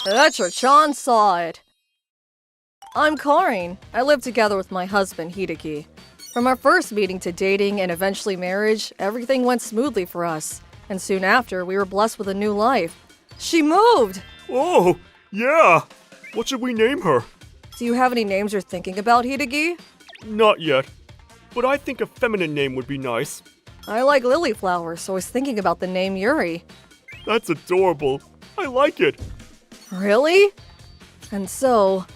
Etra-chan saw it. I'm Karin. I live together with my husband, Hideki. From our first meeting to dating and eventually marriage, everything went smoothly for us. And soon after, we were blessed with a new life. She moved! Oh, yeah! What should we name her? Do you have any names you're thinking about, Hideki? Not yet. But I think a feminine name would be nice. I like lily flowers, so I was thinking about the name Yuri. That's adorable. I like it. Really? And so...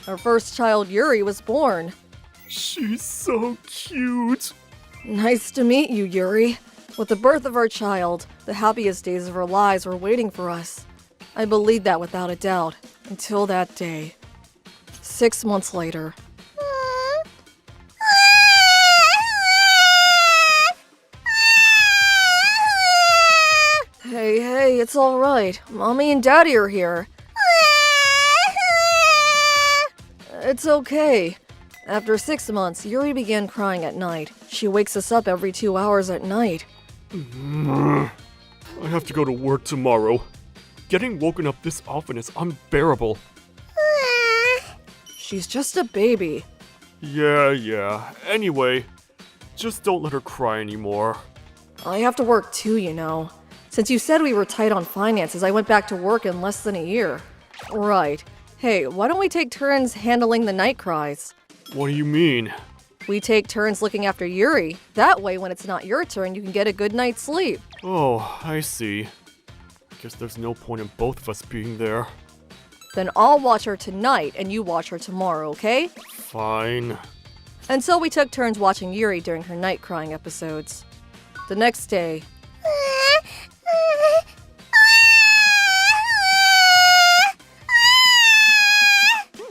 Our first child, Yuri, was born. She's so cute. Nice to meet you, Yuri. With the birth of our child, the happiest days of our lives were waiting for us. I believed that without a doubt, until that day. 6 months later. Hey, it's all right. Mommy and Daddy are here. It's okay. After 6 months, Yuri began crying at night. She wakes us up every 2 hours at night. I have to go to work tomorrow. Getting woken up this often is unbearable. She's just a baby. Yeah. Anyway, just don't let her cry anymore. I have to work too, you know. Since you said we were tight on finances, I went back to work in less than a year. Right. Hey, why don't we take turns handling the night cries? What do you mean? We take turns looking after Yuri. That way, when it's not your turn, you can get a good night's sleep. Oh, I see. I guess there's no point in both of us being there. Then I'll watch her tonight, and you watch her tomorrow, okay? Fine. And so we took turns watching Yuri during her night crying episodes. The next day...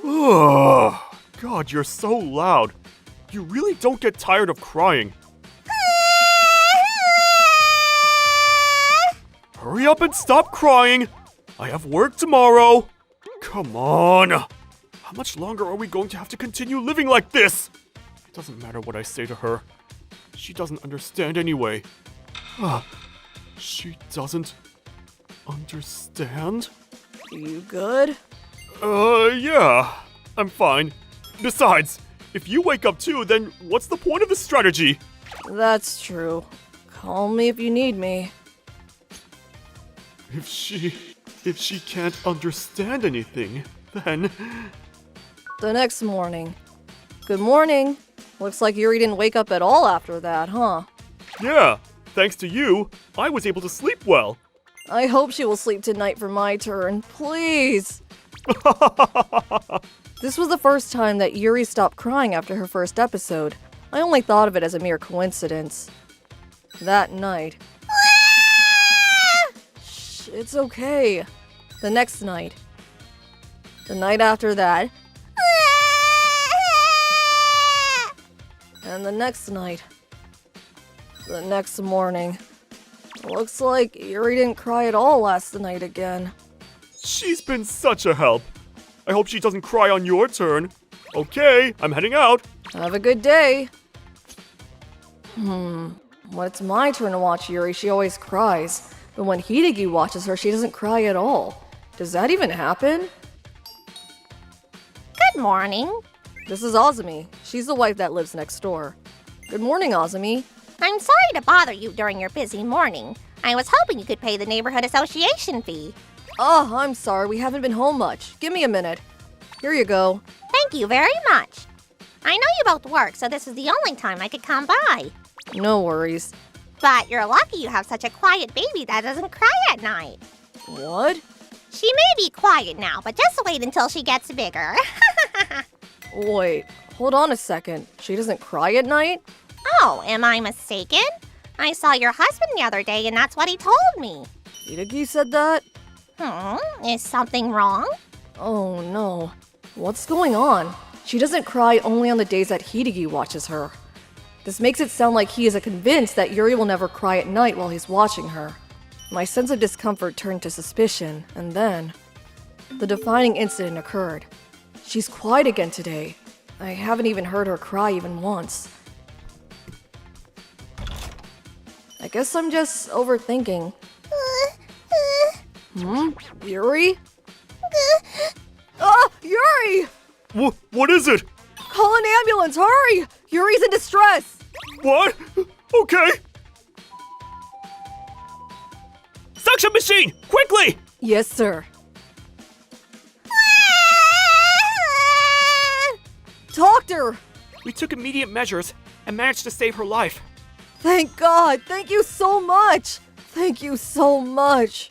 Ugh. God, you're so loud. You really don't get tired of crying. Hurry up and stop crying. I have work tomorrow. Come on. How much longer are we going to have to continue living like this? It doesn't matter what I say to her. She doesn't understand anyway. She doesn't understand? You good? Yeah. I'm fine. Besides, if you wake up too, then what's the point of the strategy? That's true. Call me if you need me. If she can't understand anything, then... The next morning. Good morning. Looks like Yuri didn't wake up at all after that, huh? Yeah, thanks to you, I was able to sleep well. I hope she will sleep tonight for my turn, please. This was the first time that Yuri stopped crying after her first episode. I only thought of it as a mere coincidence. That night... Shh, it's okay. The next night. The night after that. And the next night. The next morning. Looks like Yuri didn't cry at all last night again. She's been such a help. I hope she doesn't cry on your turn. Okay, I'm heading out. Have a good day. When it's my turn to watch Yuri, she always cries. But when Hideki watches her, she doesn't cry at all. Does that even happen? Good morning. This is Azumi. She's the wife that lives next door. Good morning, Azumi. I'm sorry to bother you during your busy morning. I was hoping you could pay the neighborhood association fee. Oh, I'm sorry. We haven't been home much. Give me a minute. Here you go. Thank you very much. I know you both work, so this is the only time I could come by. No worries. But you're lucky you have such a quiet baby that doesn't cry at night. What? She may be quiet now, but just wait until she gets bigger. Wait, hold on a second. She doesn't cry at night? Oh, am I mistaken? I saw your husband the other day and that's what he told me. Hideki said that? Is something wrong? Oh no. What's going on? She doesn't cry only on the days that Hideki watches her. This makes it sound like he is convinced that Yuri will never cry at night while he's watching her. My sense of discomfort turned to suspicion, and then... the defining incident occurred. She's quiet again today. I haven't even heard her cry even once. I guess I'm just overthinking. Yuri? Yuri! What is it? Call an ambulance, hurry! Yuri's in distress! What? Okay. Suction machine! Quickly! Yes, sir. Doctor! We took immediate measures and managed to save her life. Thank God! Thank you so much! Thank you so much!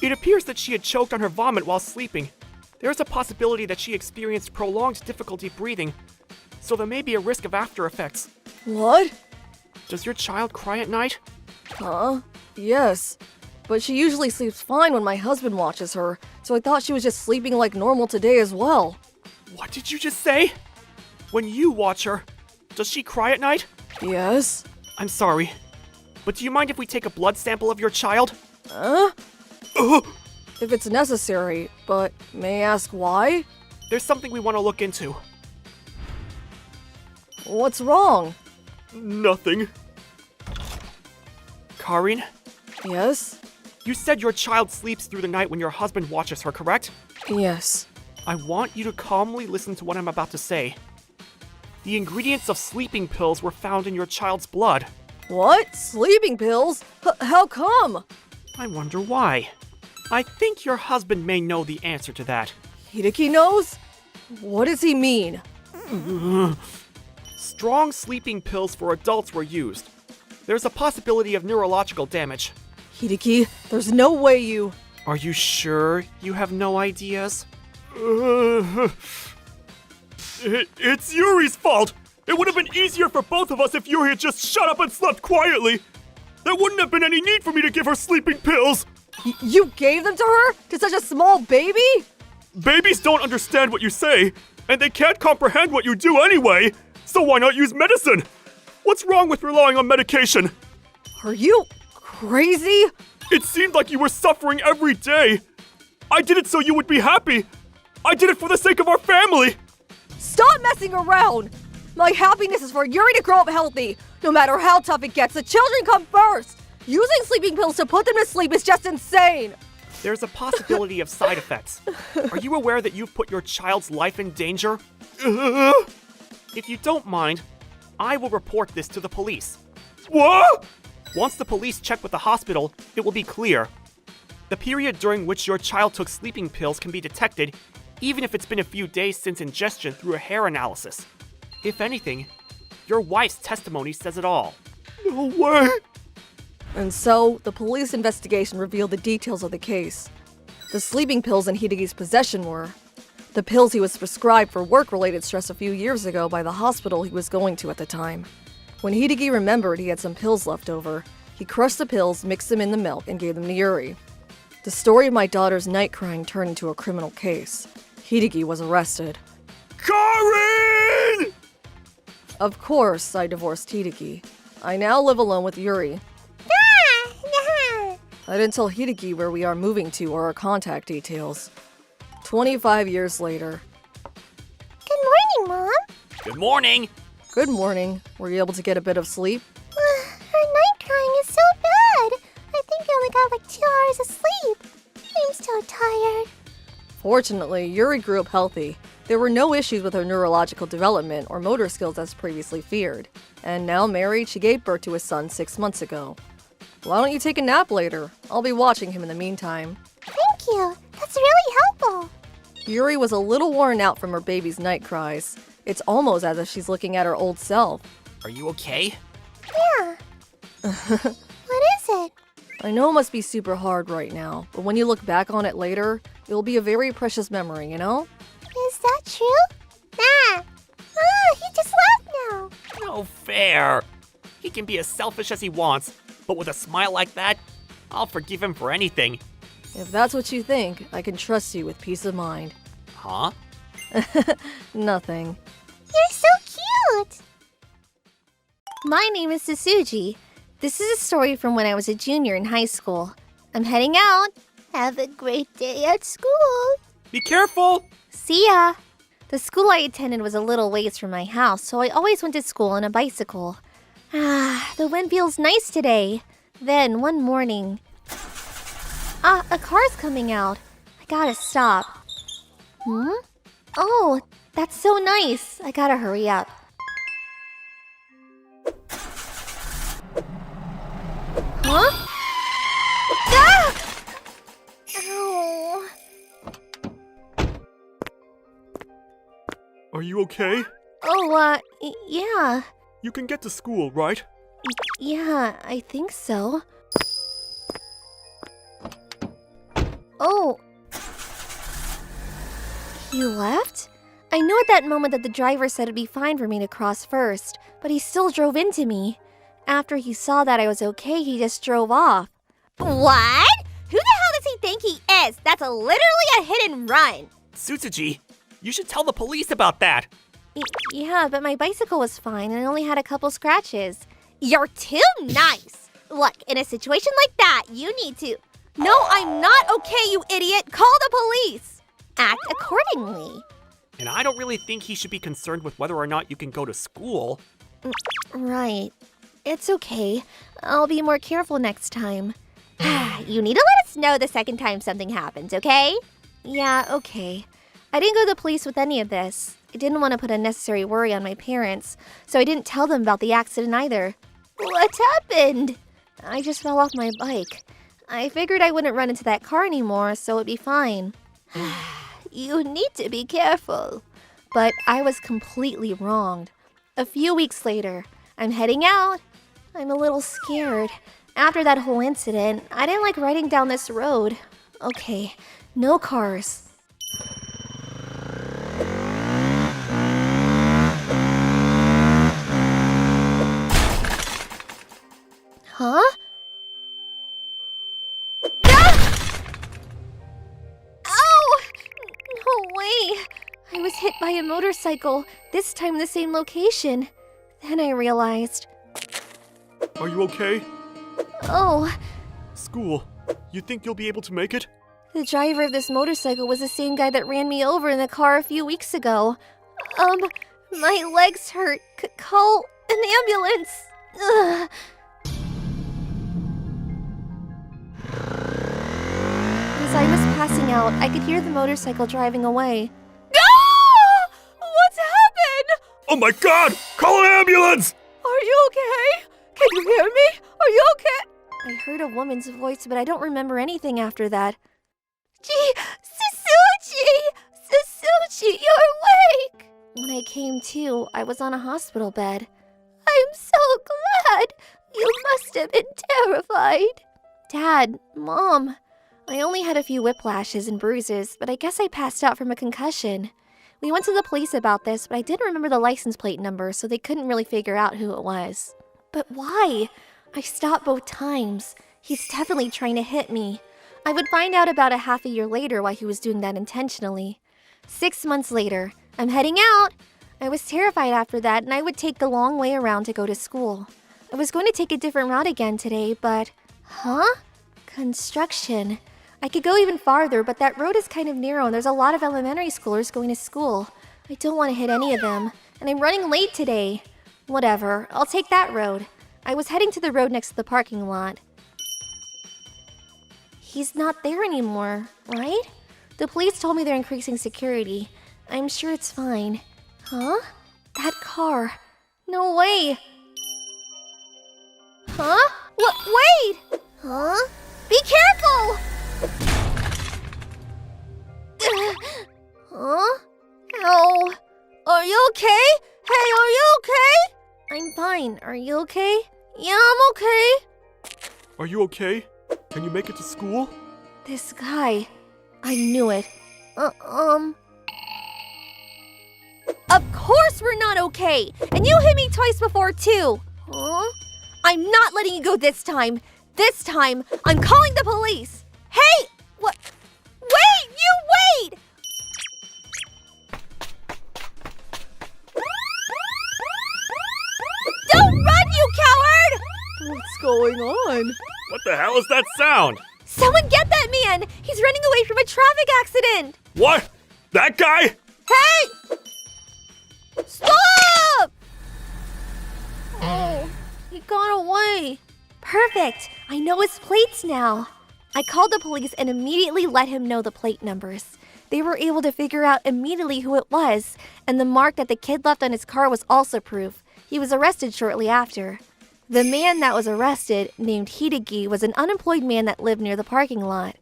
It appears that she had choked on her vomit while sleeping. There is a possibility that she experienced prolonged difficulty breathing, so there may be a risk of after effects. What? Does your child cry at night? Huh? Yes. But she usually sleeps fine when my husband watches her, so I thought she was just sleeping like normal today as well. What did you just say? When you watch her, does she cry at night? Yes? I'm sorry, but do you mind if we take a blood sample of your child? Huh? If it's necessary, but may I ask why? There's something we want to look into. What's wrong? Nothing. Karin, Yes? you said your child sleeps through the night when your husband watches her, correct? Yes. I want you to calmly listen to what I'm about to say. The ingredients of sleeping pills were found in your child's blood. What? Sleeping pills? How come? I wonder why. I think your husband may know the answer to that. Hideki knows? What does he mean? Strong sleeping pills for adults were used. There's a possibility of neurological damage. Hideki, there's no way you... Are you sure you have no ideas? It's Yuri's fault! It would have been easier for both of us if Yuri had just shut up and slept quietly! There wouldn't have been any need for me to give her sleeping pills! You gave them to her? To such a small baby? Babies don't understand what you say, and they can't comprehend what you do anyway, so why not use medicine? What's wrong with relying on medication? Are you crazy? It seemed like you were suffering every day. I did it so you would be happy. I did it for the sake of our family. Stop messing around! My happiness is for Yuri to grow up healthy. No matter how tough it gets, the children come first. Using sleeping pills to put them to sleep is just insane. There's a possibility of side effects. Are you aware that you've put your child's life in danger? If you don't mind, I will report this to the police. What? Once the police check with the hospital, it will be clear. The period during which your child took sleeping pills can be detected, even if it's been a few days since ingestion through a hair analysis. If anything, your wife's testimony says it all. No way! And so, the police investigation revealed the details of the case. The sleeping pills in Hidegi's possession were the pills he was prescribed for work-related stress a few years ago by the hospital he was going to at the time. When Hidegi remembered he had some pills left over, he crushed the pills, mixed them in the milk, and gave them to Yuri. The story of my daughter's night crying turned into a criminal case. Hidegi was arrested. Karin! Of course, I divorced Hideki. I now live alone with Yuri. I didn't tell Hideki where we are moving to or our contact details. 25 years later. Good morning, Mom. Good morning! Good morning. Were you able to get a bit of sleep? Her night crying is so bad. I think I only got like 2 hours of sleep. I'm so tired. Fortunately, Yuri grew up healthy. There were no issues with her neurological development or motor skills as previously feared. And now married, she gave birth to a son 6 months ago. Why don't you take a nap later? I'll be watching him in the meantime. Thank you. That's really helpful. Yuri was a little worn out from her baby's night cries. It's almost as if she's looking at her old self. Are you okay? Yeah. What is it? I know it must be super hard right now, but when you look back on it later, it will be a very precious memory, you know? Is that true? Nah. Oh, he just left now. No fair. He can be as selfish as he wants, but with a smile like that, I'll forgive him for anything. If that's what you think, I can trust you with peace of mind. Huh? Nothing. You're so cute. My name is Sasuji. This is a story from when I was a junior in high school. I'm heading out. Have a great day at school. Be careful! See ya. The school I attended was a little ways from my house, so I always went to school on a bicycle. Ah, the wind feels nice today. Then one morning... a car's coming out. I gotta stop. Oh, that's so nice. I gotta hurry up. Huh? Ah! Ow. Are you okay? Oh, yeah. You can get to school, right? Yeah, I think so. Oh. He left? I knew at that moment that the driver said it'd be fine for me to cross first, but he still drove into me. After he saw that I was okay, he just drove off. What? Who the hell does he think he is? That's literally a hit and run. Tsutsuji, you should tell the police about that. Yeah, but my bicycle was fine and only had a couple scratches. You're too nice. Look, in a situation like that, you need to... No, I'm not okay, you idiot. Call the police. Act accordingly. And I don't really think he should be concerned with whether or not you can go to school. Right. It's okay. I'll be more careful next time. You need to let us know the second time something happens, okay? Yeah, okay. I didn't go to the police with any of this. I didn't want to put unnecessary worry on my parents, so I didn't tell them about the accident either. What happened? I just fell off my bike. I figured I wouldn't run into that car anymore, so it'd be fine. You need to be careful. But I was completely wronged. A few weeks later, I'm heading out. I'm a little scared. After that whole incident, I didn't like riding down this road. Okay, no cars. Huh? Ah! Ow! No way! I was hit by a motorcycle, this time in the same location. Then I realized... Are you okay? Oh, School. You think you'll be able to make it? the driver of this motorcycle was the same guy that ran me over in the car a few weeks ago. My legs hurt. Call an ambulance. Ugh. As I was passing out, I could hear the motorcycle driving away. Ah! What's happened? Oh my god! Call an ambulance! Are you okay? Can you hear me? Are you okay? I heard a woman's voice, but I don't remember anything after that. Susuchi, you're awake! When I came to, I was on a hospital bed. I'm so glad! You must have been terrified. Dad, Mom, I only had a few whiplashes and bruises, but I guess I passed out from a concussion. We went to the police about this, but I didn't remember the license plate number, so they couldn't really figure out who it was. But why? I stopped both times. He's definitely trying to hit me. I would find out about a half a year later why he was doing that intentionally. 6 months later, I'm heading out. I was terrified after that, and I would take the long way around to go to school. I was going to take a different route again today, but... Huh? Construction. I could go even farther, but that road is kind of narrow, and there's a lot of elementary schoolers going to school. I don't want to hit any of them, and I'm running late today. Whatever, I'll take that road. I was heading to the road next to the parking lot. He's not there anymore, right? The police told me they're increasing security. I'm sure it's fine. Huh? That car. No way. Huh? What? Wait! Huh? Be careful! Huh? Ow. Are you okay? Hey, are you okay? I'm fine. Are you okay? Yeah, I'm okay. Are you okay? Can you make it to school? This guy. I knew it. Of course we're not okay! And you hit me twice before, too! Huh? I'm not letting you go this time! This time, I'm calling the police! Hey! What? Wait! You wait! Don't run, you coward! What's going on? What the hell is that sound? Someone get that man! He's running away from a traffic accident! What? That guy? Hey! Stop! Oh, he got away. Perfect! I know his plates now. I called the police and immediately let him know the plate numbers. They were able to figure out immediately who it was, and the mark that the kid left on his car was also proof. He was arrested shortly after. The man that was arrested, named Hideki, was an unemployed man that lived near the parking lot.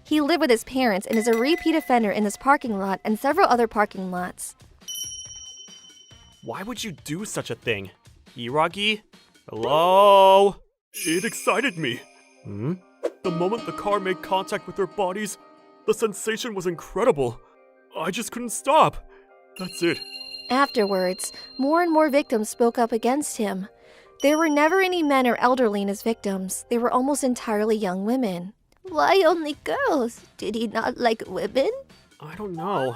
He lived with his parents and is a repeat offender in this parking lot and several other parking lots. Why would you do such a thing? Hiragi? Hello? It excited me. The moment the car made contact with their bodies, the sensation was incredible. I just couldn't stop. That's it. Afterwards, more and more victims spoke up against him. There were never any men or elderly in his victims. They were almost entirely young women. Why only girls? Did he not like women? I don't know.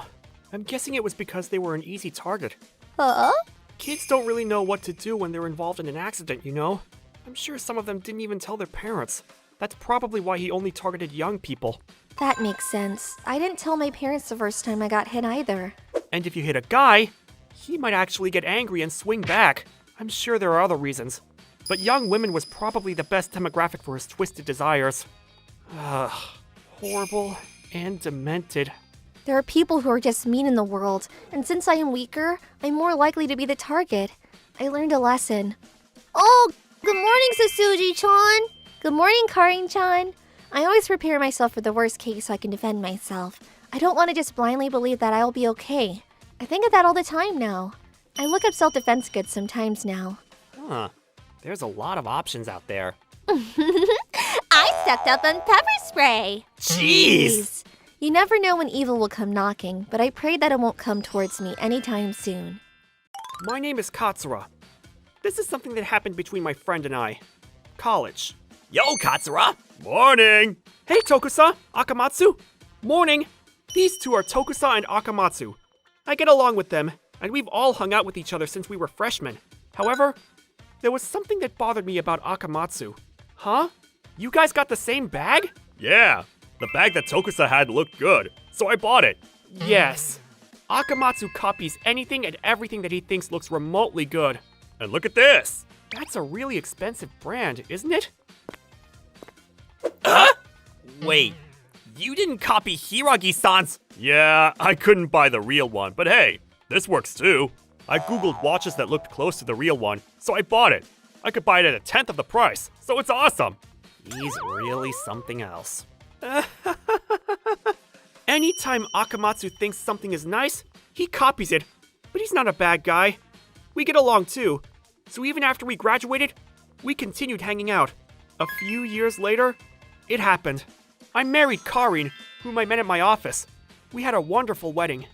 I'm guessing it was because they were an easy target. Huh? Kids don't really know what to do when they're involved in an accident, you know? I'm sure some of them didn't even tell their parents. That's probably why he only targeted young people. That makes sense. I didn't tell my parents the first time I got hit either. And if you hit a guy, he might actually get angry and swing back. I'm sure there are other reasons. But young women was probably the best demographic for his twisted desires. Horrible and demented. There are people who are just mean in the world, and since I am weaker, I'm more likely to be the target. I learned a lesson. Oh, good morning, Sasuji-chan! Good morning, Karin-chan! I always prepare myself for the worst case so I can defend myself. I don't want to just blindly believe that I'll be okay. I think of that all the time now. I look up self-defense goods sometimes now. Huh. There's a lot of options out there. I stepped up on pepper spray! Jeez! You never know when evil will come knocking, but I pray that it won't come towards me anytime soon. My name is Katsura. This is something that happened between my friend and I. College. Yo, Katsura! Morning! Hey, Tokusa, Akamatsu! Morning! These two are Tokusa and Akamatsu. I get along with them, and we've all hung out with each other since we were freshmen. However, there was something that bothered me about Akamatsu. Huh? You guys got the same bag? Yeah, the bag that Tokusa had looked good, so I bought it. Yes. Akamatsu copies anything and everything that he thinks looks remotely good. And look at this! That's a really expensive brand, isn't it? Wait, you didn't copy Hiragi-san's? Yeah, I couldn't buy the real one, but hey, this works too. I googled watches that looked close to the real one, so I bought it. I could buy it at 1/10 of the price, so it's awesome. He's really something else. Anytime Akamatsu thinks something is nice, he copies it, but he's not a bad guy. We get along too, so even after we graduated, we continued hanging out. A few years later, it happened. I married Karin, whom I met at my office. We had a wonderful wedding.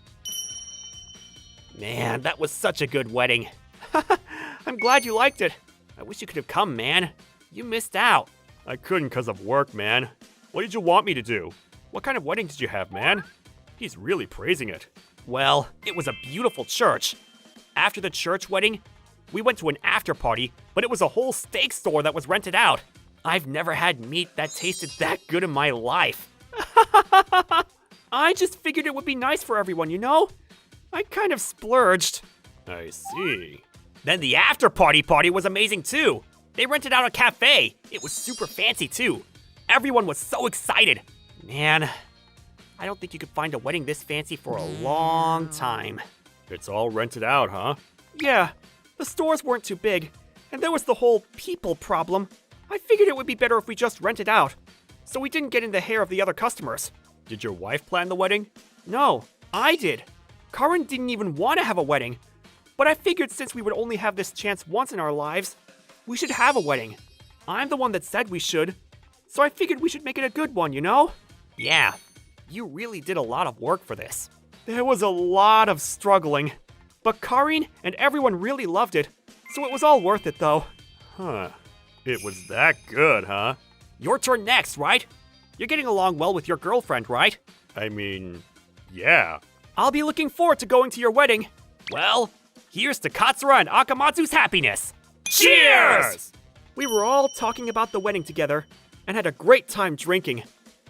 Man, that was such a good wedding. I'm glad you liked it. I wish you could have come, man. You missed out. I couldn't because of work, man. What did you want me to do? What kind of wedding did you have, man? He's really praising it. Well, it was a beautiful church. After the church wedding, we went to an after party, but it was a whole steak store that was rented out. I've never had meat that tasted that good in my life. I just figured it would be nice for everyone, you know? I kind of splurged. I see. Then the after party was amazing too. They rented out a cafe. It was super fancy too. Everyone was so excited. Man, I don't think you could find a wedding this fancy for a long time. It's all rented out, huh? Yeah, the stores weren't too big, and there was the whole people problem. I figured it would be better if we just rented out, so we didn't get in the hair of the other customers. Did your wife plan the wedding? No, I did. Karin didn't even want to have a wedding, but I figured since we would only have this chance once in our lives, we should have a wedding. I'm the one that said we should, so I figured we should make it a good one, you know? Yeah, you really did a lot of work for this. There was a lot of struggling, but Karin and everyone really loved it, so it was all worth it though. Huh. It was that good, huh? Your turn next, right? You're getting along well with your girlfriend, right? I mean, yeah. I'll be looking forward to going to your wedding. Well, here's to Katsura and Akamatsu's happiness. Cheers! We were all talking about the wedding together and had a great time drinking.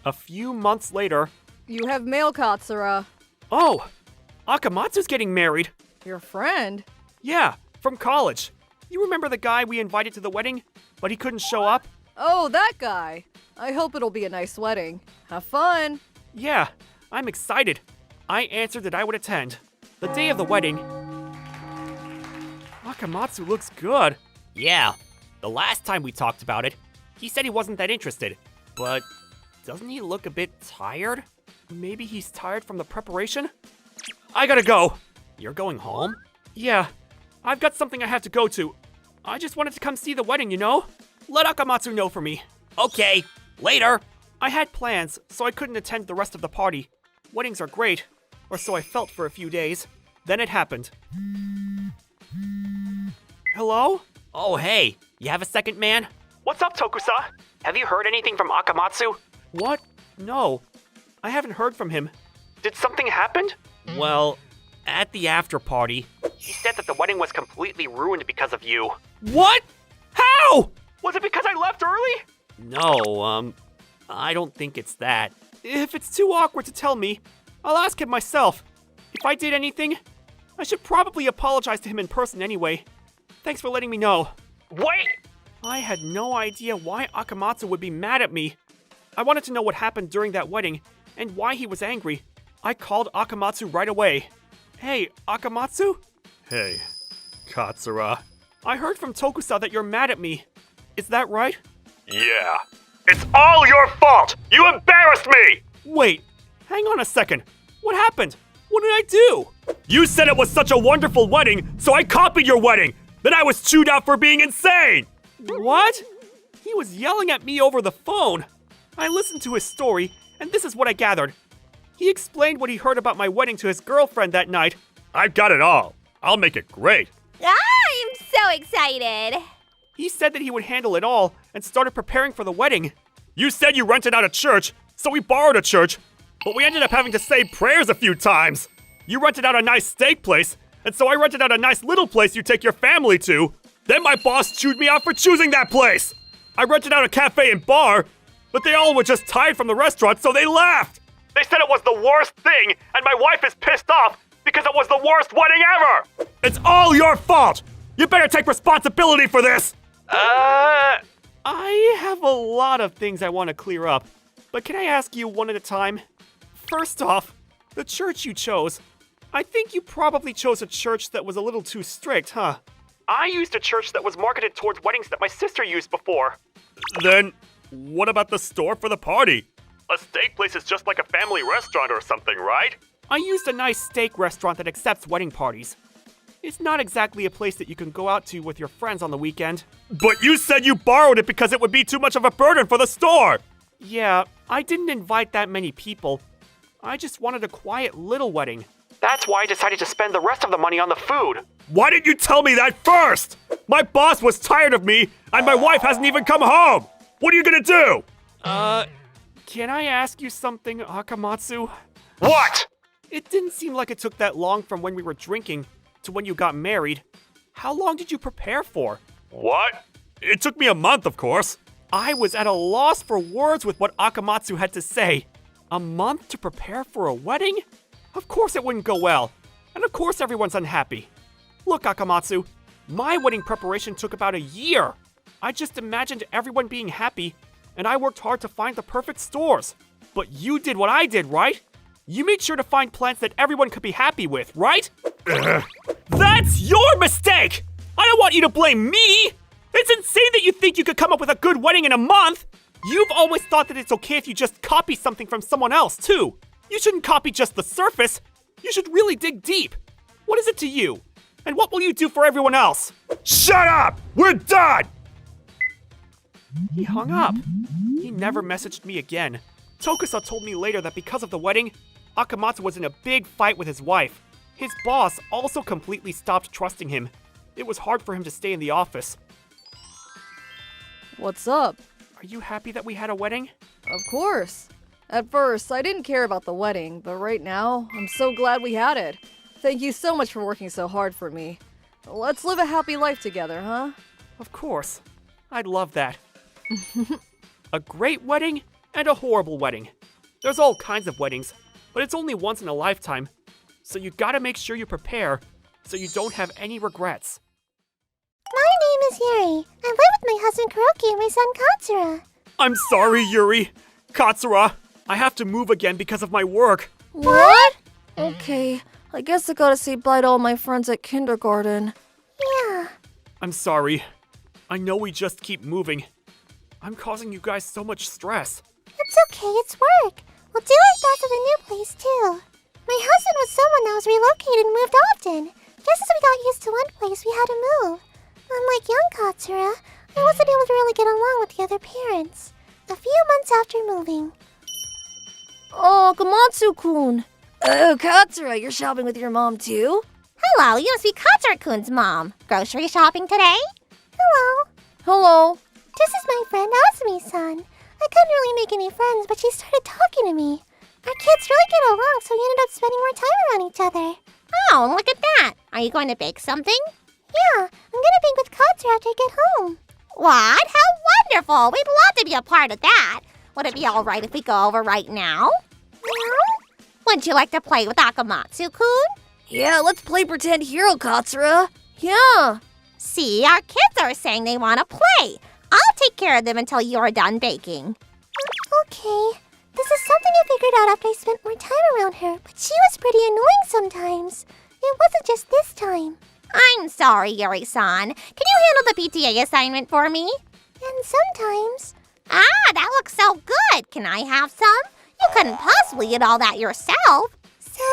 A few months later... You have mail, Katsura. Oh, Akamatsu's getting married. Your friend? Yeah, from college. You remember the guy we invited to the wedding, but he couldn't show up? Oh, that guy. I hope it'll be a nice wedding. Have fun. Yeah, I'm excited. I answered that I would attend. The day of the wedding. Akamatsu looks good. Yeah, the last time we talked about it, he said he wasn't that interested. But doesn't he look a bit tired? Maybe he's tired from the preparation? I gotta go. You're going home? Yeah, I've got something I have to go to. I just wanted to come see the wedding, you know? Let Akamatsu know for me. Okay, later. I had plans, so I couldn't attend the rest of the party. Weddings are great, or so I felt for a few days. Then it happened. Hello? Oh, hey. You have a second, man? What's up, Tokusa? Have you heard anything from Akamatsu? What? No. I haven't heard from him. Did something happen? Well, at the after party, he said that the wedding was completely ruined because of you. What? How? Was it because I left early? No, I don't think it's that. If it's too awkward to tell me, I'll ask him myself. If I did anything, I should probably apologize to him in person anyway. Thanks for letting me know. Wait! I had no idea why Akamatsu would be mad at me. I wanted to know what happened during that wedding and why he was angry. I called Akamatsu right away. Hey, Akamatsu? Hey, Katsura. I heard from Tokusa that you're mad at me. Is that right? Yeah. It's all your fault! You embarrassed me! Wait, hang on a second. What happened? What did I do? You said it was such a wonderful wedding, so I copied your wedding! Then I was chewed out for being insane! What? He was yelling at me over the phone. I listened to his story, and this is what I gathered. He explained what he heard about my wedding to his girlfriend that night. I've got it all. I'll make it great. I'm so excited. He said that he would handle it all and started preparing for the wedding. You said you rented out a church, so we borrowed a church, but we ended up having to say prayers a few times. You rented out a nice steak place, and so I rented out a nice little place you take your family to. Then my boss chewed me out for choosing that place. I rented out a cafe and bar, but they all were just tired from the restaurant, so they left. They said it was the worst thing, and my wife is pissed off because it was the worst wedding ever. It's all your fault. You better take responsibility for this. I have a lot of things I want to clear up, but can I ask you one at a time? First off, the church you chose. I think you probably chose a church that was a little too strict, huh? I used a church that was marketed towards weddings that my sister used before. Then, what about the store for the party? A steak place is just like a family restaurant or something, right? I used a nice steak restaurant that accepts wedding parties. It's not exactly a place that you can go out to with your friends on the weekend. But you said you borrowed it because it would be too much of a burden for the store! Yeah, I didn't invite that many people. I just wanted a quiet little wedding. That's why I decided to spend the rest of the money on the food. Why didn't you tell me that first? My boss was tired of me, and my wife hasn't even come home! What are you gonna do? Can I ask you something, Akamatsu? What? It didn't seem like it took that long from when we were drinking to when you got married. How long did you prepare for? What? It took me a month, of course. I was at a loss for words with what Akamatsu had to say. A month to prepare for a wedding? Of course it wouldn't go well. And of course everyone's unhappy. Look, Akamatsu, my wedding preparation took about a year. I just imagined everyone being happy, and I worked hard to find the perfect stores. But you did what I did, right? You made sure to find plants that everyone could be happy with, right? That's your mistake! I don't want you to blame me! It's insane that you think you could come up with a good wedding in a month! You've always thought that it's okay if you just copy something from someone else, too. You shouldn't copy just the surface. You should really dig deep. What is it to you? And what will you do for everyone else? Shut up! We're done! He hung up. He never messaged me again. Tokusa told me later that because of the wedding, Akamatsu was in a big fight with his wife. His boss also completely stopped trusting him. It was hard for him to stay in the office. What's up? Are you happy that we had a wedding? Of course. At first, I didn't care about the wedding, but right now, I'm so glad we had it. Thank you so much for working so hard for me. Let's live a happy life together, huh? Of course. I'd love that. A great wedding and a horrible wedding. There's all kinds of weddings, but it's only once in a lifetime. So you gotta make sure you prepare so you don't have any regrets. My name is Yuri. I live with my husband Kuroki and my son Katsura. I'm sorry, Yuri. Katsura, I have to move again because of my work. What? Okay, I guess I gotta say bye to all my friends at kindergarten. Yeah. I'm sorry. I know we just keep moving. I'm causing you guys so much stress. It's okay, it's work. We'll do like that to the new place, too. My husband was someone that was relocated and moved often. Just as we got used to one place, we had to move. Unlike young Katsura, I wasn't able to really get along with the other parents. A few months after moving. Oh, Akamatsu-kun. Oh, Katsura, you're shopping with your mom too? Hello, you must be Katsura-kun's mom. Grocery shopping today? Hello. Hello. This is my friend Azumi-san. I couldn't really make any friends, but she started talking to me. Our kids really get along, so we ended up spending more time around each other. Oh, look at that. Are you going to bake something? Yeah, I'm going to bake with Katsura after I get home. What? How wonderful! We'd love to be a part of that. Would it be all right if we go over right now? No? Wouldn't you like to play with Akamatsu-kun? Yeah, let's play pretend hero, Katsura. Yeah. See, our kids are saying they want to play. I'll take care of them until you're done baking. Okay. This is something I figured out after I spent more time around her, but she was pretty annoying sometimes. It wasn't just this time. I'm sorry, Yuri-san. Can you handle the PTA assignment for me? And sometimes. Ah, that looks so good. Can I have some? You couldn't possibly eat all that yourself. So,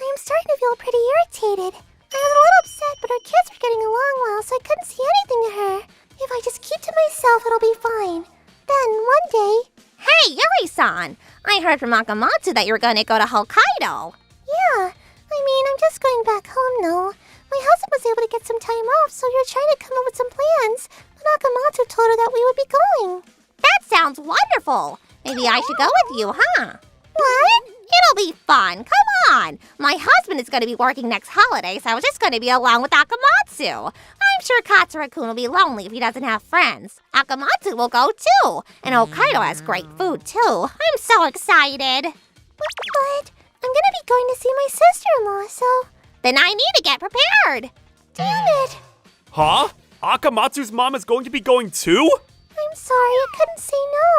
I'm starting to feel pretty irritated. I was a little upset, but our kids were getting along well, so I couldn't say anything to her. If I just keep to myself, it'll be fine. Then, one day... Hey, Yuri-san! I heard from Akamatsu that you were going to go to Hokkaido. Yeah, I'm just going back home, though. My husband was able to get some time off, so we were trying to come up with some plans. But Akamatsu told her that we would be going. That sounds wonderful. Maybe I should go with you, huh? What? It'll be fun. Come on. My husband is going to be working next holiday, so I was just going to be along with Akamatsu. I'm sure Katsura-kun will be lonely if he doesn't have friends. Akamatsu will go too. And Hokkaido has great food too. I'm so excited. But I'm going to be going to see my sister-in-law, so... Then I need to get prepared. Damn it. Huh? Akamatsu's mom is going to be going too? I'm sorry, I couldn't say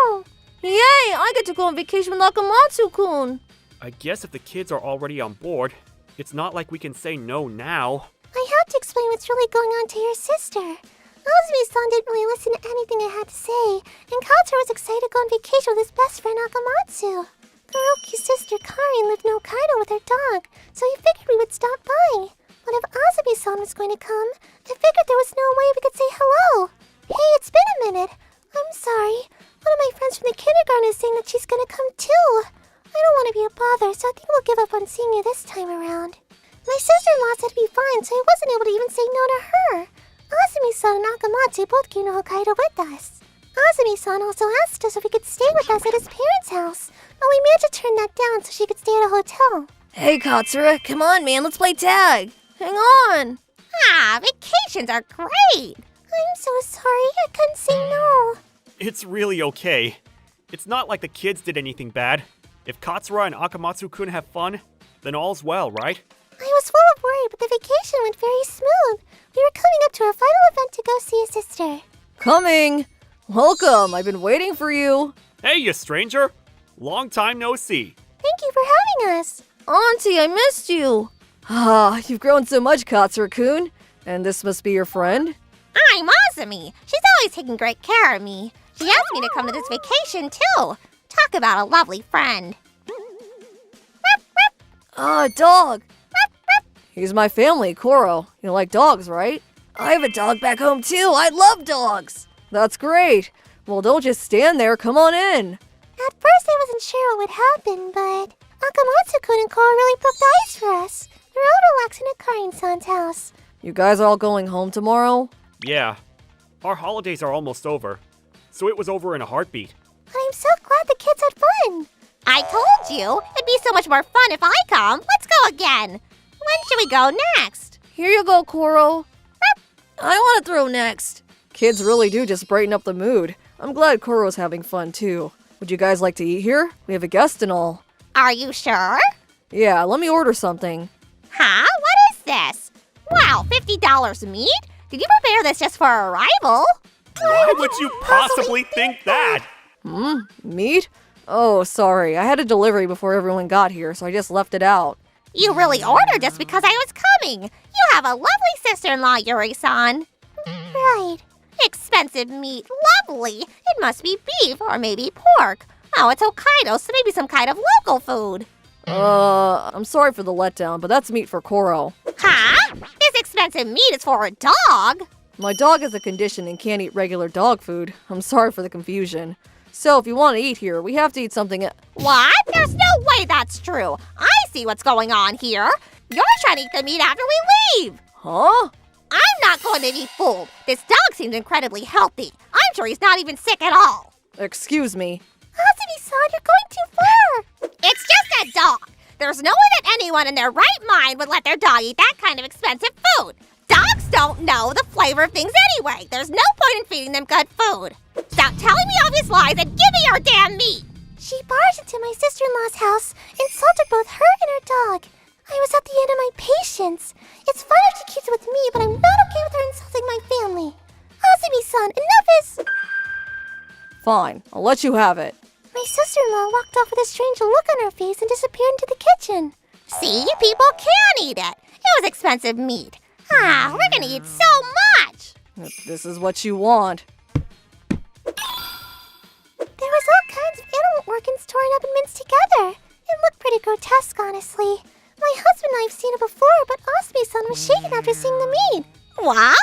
no. Yay, I get to go on vacation with Akamatsu-kun. I guess if the kids are already on board, it's not like we can say no now. I have to explain what's really going on to your sister. Azumi-san didn't really listen to anything I had to say, and Katsura was excited to go on vacation with his best friend Akamatsu. Kuroki's sister Karin lived in Hokkaido with her dog, so he figured we would stop by. But if Azumi-san was going to come, I figured there was no way we could say hello. Hey, it's been a minute. I'm sorry. One of my friends from the kindergarten is saying that she's going to come too. I don't want to be a bother, so I think we'll give up on seeing you this time around. My sister-in-law said to be fine, so I wasn't able to even say no to her. Azumi-san and Akamatsu both came to Hokkaido with us. Azumi-san also asked us if we could stay with us at his parents' house, but we managed to turn that down so she could stay at a hotel. Hey, Katsura, come on, man, let's play tag. Hang on. Ah, vacations are great. I'm so sorry, I couldn't say no. It's really okay. It's not like the kids did anything bad. If Katsura and Akamatsu-kun have fun, then all's well, right? I was full of worry, but the vacation went very smooth. We were coming up to our final event to go see a sister. Coming. Welcome, I've been waiting for you. Hey, you stranger! Long time no see. Thank you for having us. Auntie, I missed you. Ah, you've grown so much, Katsura-kun. And this must be your friend? I'm Azumi. She's always taking great care of me. She asked me to come to this vacation, too. Talk about a lovely friend. Ah, dog. He's my family, Koro. You like dogs, right? I have a dog back home, too. I love dogs. That's great. Well, don't just stand there. Come on in. At first, I wasn't sure what would happen, but Akamatsu-kun and Koro really booked ice for us. We're all relaxing at Karin-san's house. You guys are all going home tomorrow? Yeah. Our holidays are almost over, so it was over in a heartbeat. But I'm so glad the kids had fun. I told you. It'd be so much more fun if I come. Let's go again. When should we go next? Here you go, Koro. I want to throw next. Kids really do just brighten up the mood. I'm glad Koro's having fun, too. Would you guys like to eat here? We have a guest and all. Are you sure? Yeah, let me order something. Huh? What is this? Wow, $50 meat? Did you prepare this just for arrival? Why would you possibly think that? Meat? Oh, sorry. I had a delivery before everyone got here, so I just left it out. You really ordered just because I was coming. You have a lovely sister-in-law, Yuri-san. Right. Expensive meat. Lovely. It must be beef or maybe pork. Oh, it's Hokkaido, so maybe some kind of local food. I'm sorry for the letdown, but that's meat for Koro. Huh? This expensive meat is for a dog? My dog has a condition and can't eat regular dog food. I'm sorry for the confusion. So if you want to eat here, we have to eat something. What? There's no way that's true. I see what's going on here. You're trying to eat the meat after we leave. Huh? I'm not going to be fooled. This dog seems incredibly healthy. I'm sure he's not even sick at all. Excuse me. Azumi-san, you're going too far. It's just a dog. There's no way that anyone in their right mind would let their dog eat that kind of expensive food. Dogs don't know the flavor of things anyway. There's no point in feeding them good food. Stop telling me obvious lies and give me your damn meat. She barged into my sister-in-law's house, insulted both her and her dog. I was at the end of my patience. It's fine if she keeps it with me, but I'm not okay with her insulting my family. Azumi-san, enough is... Fine, I'll let you have it. My sister-in-law walked off with a strange look on her face and disappeared into the kitchen. See? People can eat it. It was expensive meat. Ah, we're gonna eat so much. If this is what you want. There was all kinds of animal organs torn up and minced together. It looked pretty grotesque, honestly. My husband and I have seen it before, but Osby-san was shaken after seeing the meat. What?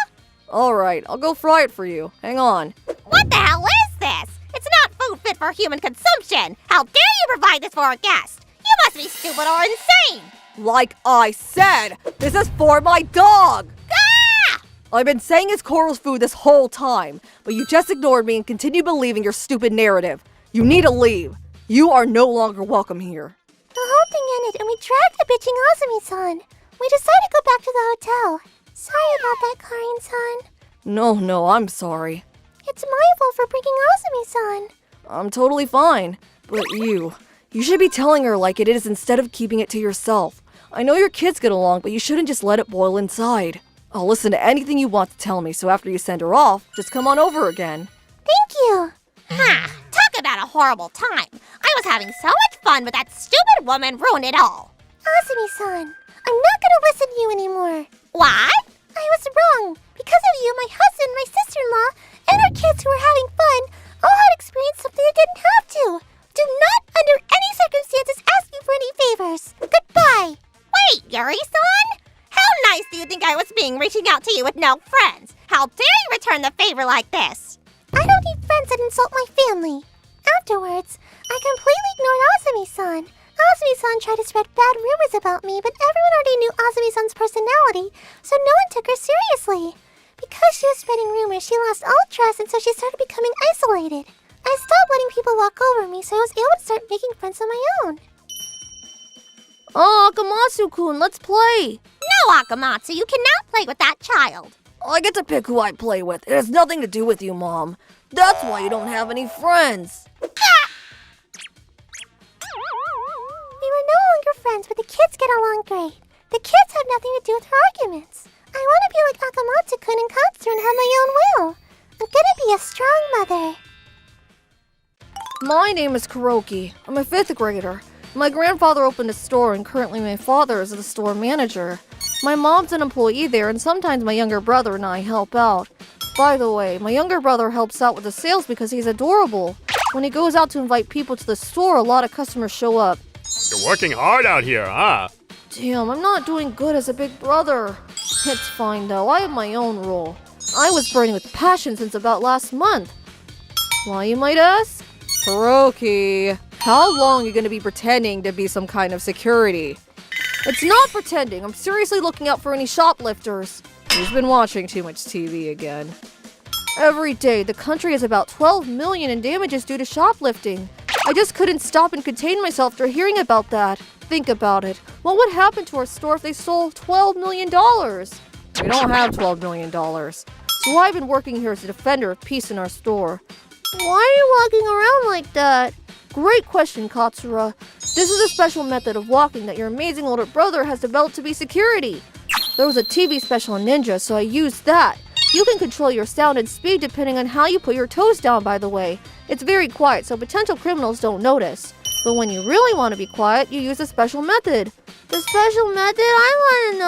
Alright, I'll go fry it for you. Hang on. What the hell is this? It's not food fit for human consumption. How dare you provide this for a guest? You must be stupid or insane. Like I said, this is for my dog! Ah! I've been saying it's Koro's food this whole time, but you just ignored me and continue believing your stupid narrative. You need to leave. You are no longer welcome here. The whole thing ended and we dragged the bitching Azumi-san. We decided to go back to the hotel. Sorry about that, Karin-san. No, I'm sorry. It's my fault for bringing Azumi-san. I'm totally fine. But you should be telling her like it is instead of keeping it to yourself. I know your kids get along, but you shouldn't just let it boil inside. I'll listen to anything you want to tell me, so after you send her off, just come on over again. Thank you. Talk about a horrible time. I was having so much fun, but that stupid woman ruined it all. Azumi-san, I'm not gonna listen to you anymore. What? I was wrong. Because of you, my husband, my sister-in-law, and our kids who were having fun all had experienced something they didn't have to. Do not, under any circumstances, ask me for any favors. Goodbye. Wait, Yuri-san? How nice do you think I was being reaching out to you with no friends? How dare you return the favor like this? I don't need friends that insult my family. Afterwards, I completely ignored Azumi-san. Azumi-san tried to spread bad rumors about me, but everyone already knew Azumi-san's personality, so no one took her seriously. Because she was spreading rumors, she lost all trust, and so she started becoming isolated. I stopped letting people walk over me, so I was able to start making friends on my own. Oh, Akamatsu-kun, let's play. No, Akamatsu, you cannot play with that child. I get to pick who I play with. It has nothing to do with you, Mom. That's why you don't have any friends. We were no longer friends, but the kids get along great. The kids have nothing to do with her arguments. I want to be like Akamatsu-kun and Katsu and have my own will. I'm gonna be a strong mother. My name is Kuroki. I'm a 5th grader. My grandfather opened a store and currently my father is the store manager. My mom's an employee there and sometimes my younger brother and I help out. By the way, my younger brother helps out with the sales because he's adorable. When he goes out to invite people to the store, a lot of customers show up. You're working hard out here, huh? Damn, I'm not doing good as a big brother. It's fine though, I have my own role. I was burning with passion since about last month. Why, you might ask? Kuroki, how long are you gonna be pretending to be some kind of security? It's not pretending, I'm seriously looking out for any shoplifters. He's been watching too much TV again. Every day, the country has about 12 million in damages due to shoplifting. I just couldn't stop and contain myself after hearing about that. Think about it. What would happen to our store if they stole $12 million? We don't have $12 million. So I've been working here as a defender of peace in our store. Why are you walking around like that? Great question, Katsura. This is a special method of walking that your amazing older brother has developed to be security. There was a TV special on Ninja, so I used that. You can control your sound and speed depending on how you put your toes down, by the way. It's very quiet, so potential criminals don't notice. But when you really want to be quiet, you use a special method. The special method? I want to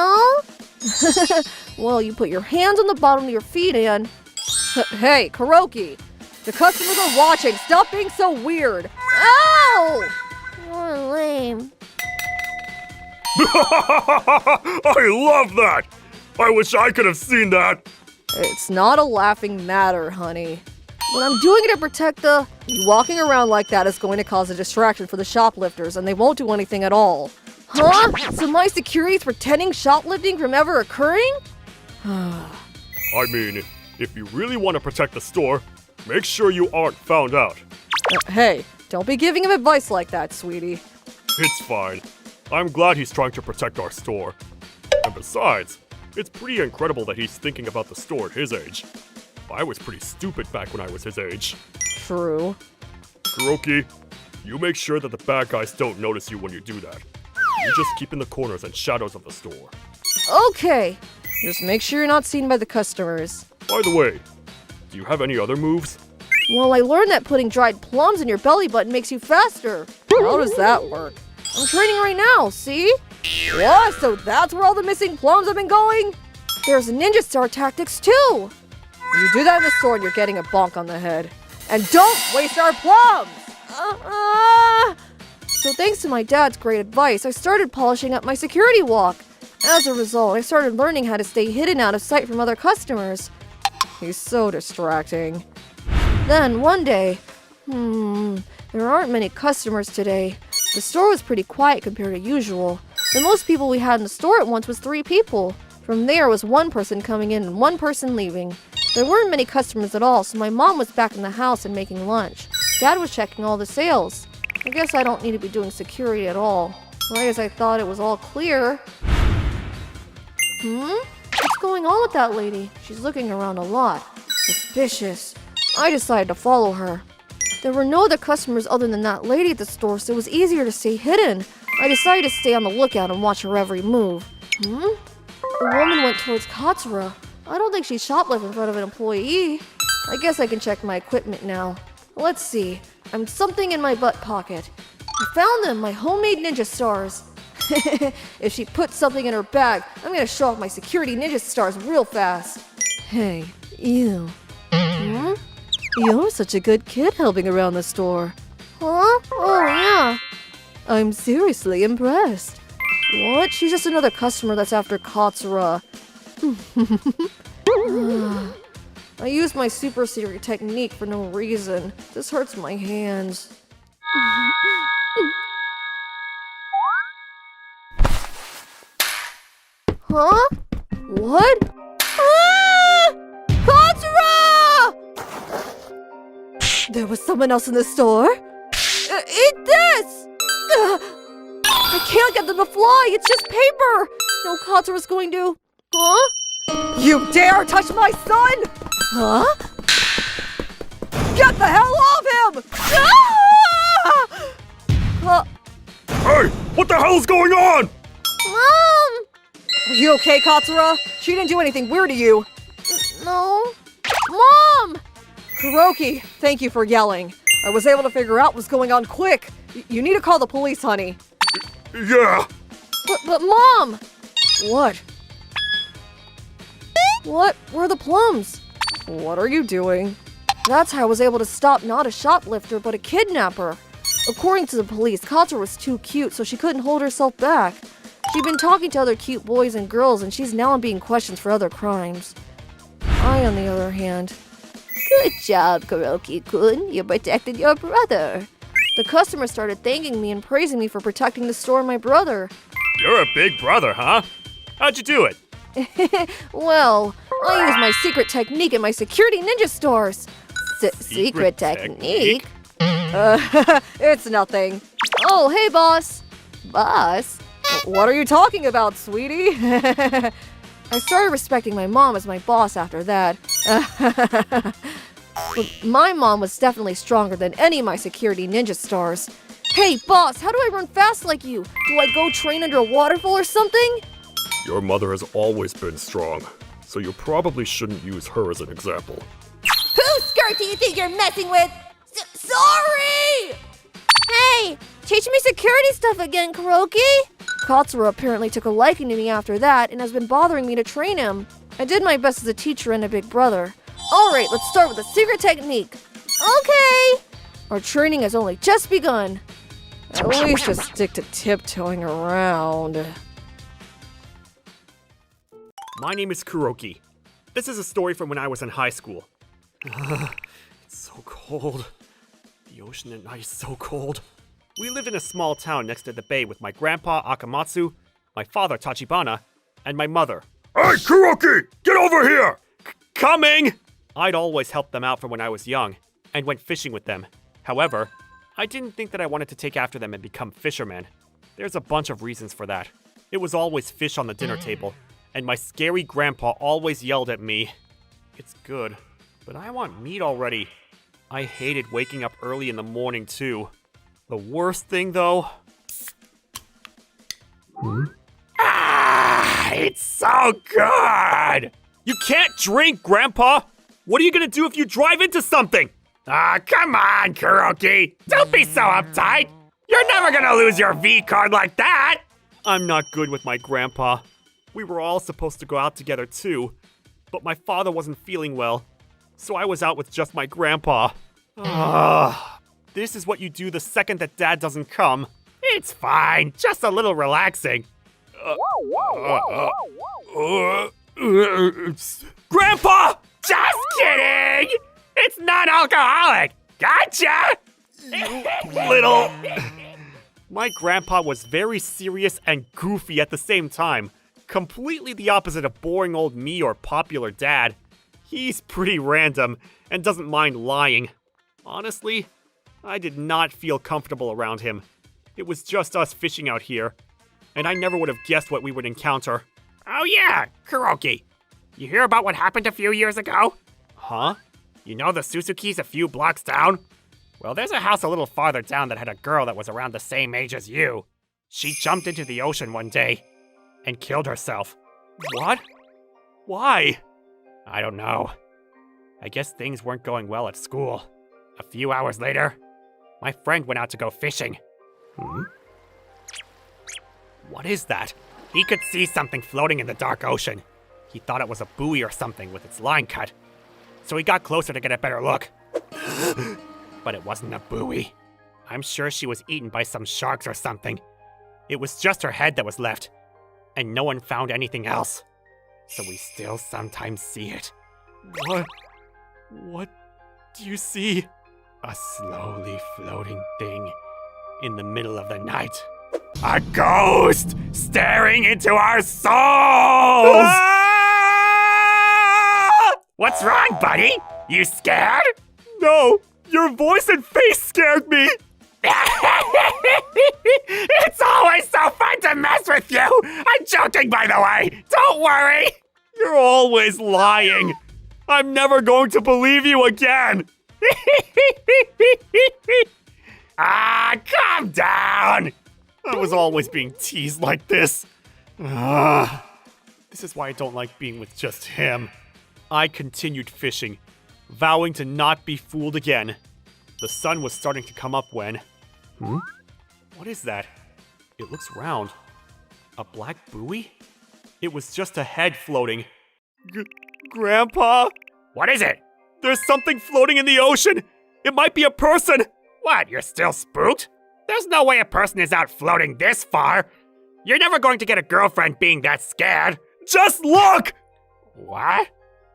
know. Well, you put your hands on the bottom of your feet and... Hey, Kuroki! The customers are watching! Stop being so weird! Ow! You're lame. I love that! I wish I could have seen that! It's not a laughing matter, honey. But I'm doing it to protect the... You walking around like that is going to cause a distraction for the shoplifters, and they won't do anything at all. Huh? So my security is pretending shoplifting from ever occurring? I mean, if you really want to protect the store, make sure you aren't found out. Hey, don't be giving him advice like that, sweetie. It's fine. I'm glad he's trying to protect our store. And besides, it's pretty incredible that he's thinking about the store at his age. I was pretty stupid back when I was his age. True. Kuroki, you make sure that the bad guys don't notice you when you do that. You just keep in the corners and shadows of the store. Okay. Just make sure you're not seen by the customers. By the way, do you have any other moves? Well, I learned that putting dried plums in your belly button makes you faster. How does that work? I'm training right now, see? What? So that's where all the missing plums have been going? There's ninja star tactics too. You do that in the store and you're getting a bonk on the head. And don't waste our plums! So thanks to my dad's great advice, I started polishing up my security walk. As a result, I started learning how to stay hidden out of sight from other customers. He's so distracting. Then one day, there aren't many customers today. The store was pretty quiet compared to usual. The most people we had in the store at once was 3 people. From there was one person coming in and one person leaving. There weren't many customers at all, so my mom was back in the house and making lunch. Dad was checking all the sales. I guess I don't need to be doing security at all. Right as I thought it was all clear. What's going on with that lady? She's looking around a lot. Suspicious. I decided to follow her. There were no other customers other than that lady at the store, so it was easier to stay hidden. I decided to stay on the lookout and watch her every move. The woman went towards Katsura. I don't think she shoplifted in front of an employee. I guess I can check my equipment now. Let's see. I'm something in my butt pocket. I found them, my homemade ninja stars. If she puts something in her bag, I'm gonna show off my security ninja stars real fast. Hey, you. You're such a good kid helping around the store. Huh? Oh, yeah. I'm seriously impressed. What? She's just another customer that's after Katsura. I used my super secret technique for no reason. This hurts my hands. Huh? What? Ah! Katsura! There was someone else in the store? Eat this! I can't get them to fly! It's just paper! No, Katsura's going to... Huh? You dare touch my son? Huh? Get the hell off him! Ah! Hey! What the hell's going on? Mom! Are you okay, Katsura? She didn't do anything weird to you. No. Mom! Kuroki, thank you for yelling. I was able to figure out what's going on quick. You need to call the police, honey. Yeah! But Mom! What? What were the plums? What are you doing? That's how I was able to stop not a shoplifter, but a kidnapper. According to the police, Katsura was too cute, so she couldn't hold herself back. She'd been talking to other cute boys and girls, and she's now being questioned for other crimes. I, on the other hand... Good job, Kuroki-kun. You protected your brother. The customers started thanking me and praising me for protecting the store and my brother. You're a big brother, huh? How'd you do it? Well, I used my secret technique in my security ninja stores. Secret technique? It's nothing. Oh, hey, boss. Boss? What are you talking about, sweetie? I started respecting my mom as my boss after that. But my mom was definitely stronger than any of my security ninja stars. Hey, boss, how do I run fast like you? Do I go train under a waterfall or something? Your mother has always been strong, so you probably shouldn't use her as an example. Whose skirt do you think you're messing with? Sorry! Hey, teach me security stuff again, Kuroki. Katsura apparently took a liking to me after that and has been bothering me to train him. I did my best as a teacher and a big brother. Alright, let's start with the secret technique. Okay. Our training has only just begun. At least just stick to tiptoeing around. My name is Kuroki. This is a story from when I was in high school. It's so cold. The ocean at night is so cold. We lived in a small town next to the bay with my grandpa, Akamatsu, my father, Tachibana, and my mother. Hey, Kuroki! Get over here! Coming! I'd always helped them out from when I was young, and went fishing with them. However, I didn't think that I wanted to take after them and become fishermen. There's a bunch of reasons for that. It was always fish on the dinner table, and my scary grandpa always yelled at me. It's good, but I want meat already. I hated waking up early in the morning, too. The worst thing, though... it's so good! You can't drink, Grandpa! What are you gonna do if you drive into something? Come on, Kuroki! Don't be so uptight! You're never gonna lose your V card like that! I'm not good with my grandpa. We were all supposed to go out together too, but my father wasn't feeling well, so I was out with just my grandpa. This is what you do the second that Dad doesn't come. It's fine, just a little relaxing. Grandpa! Just kidding! It's non-alcoholic! Gotcha! Little... My grandpa was very serious and goofy at the same time. Completely the opposite of boring old me or popular Dad. He's pretty random and doesn't mind lying. Honestly, I did not feel comfortable around him. It was just us fishing out here, and I never would have guessed what we would encounter. Oh yeah, Kuroki. You hear about what happened a few years ago? Huh? You know the Suzuki's a few blocks down? Well, there's a house a little farther down that had a girl that was around the same age as you. She jumped into the ocean one day and killed herself. What? Why? I don't know. I guess things weren't going well at school. A few hours later, my friend went out to go fishing. What is that? He could see something floating in the dark ocean. He thought it was a buoy or something with its line cut. So he got closer to get a better look. But it wasn't a buoy. I'm sure she was eaten by some sharks or something. It was just her head that was left, and no one found anything else. So we still sometimes see it. What do you see? A slowly floating thing in the middle of the night. A ghost staring into our souls! Ah! What's wrong, buddy? You scared? No, your voice and face scared me. It's always so fun to mess with you. I'm joking, by the way. Don't worry. You're always lying. I'm never going to believe you again. Calm down. I was always being teased like this. This is why I don't like being with just him. I continued fishing, vowing to not be fooled again. The sun was starting to come up when... What is that? It looks round. A black buoy? It was just a head floating. Grandpa? What is it? There's something floating in the ocean! It might be a person! What, you're still spooked? There's no way a person is out floating this far! You're never going to get a girlfriend being that scared! Just look! What?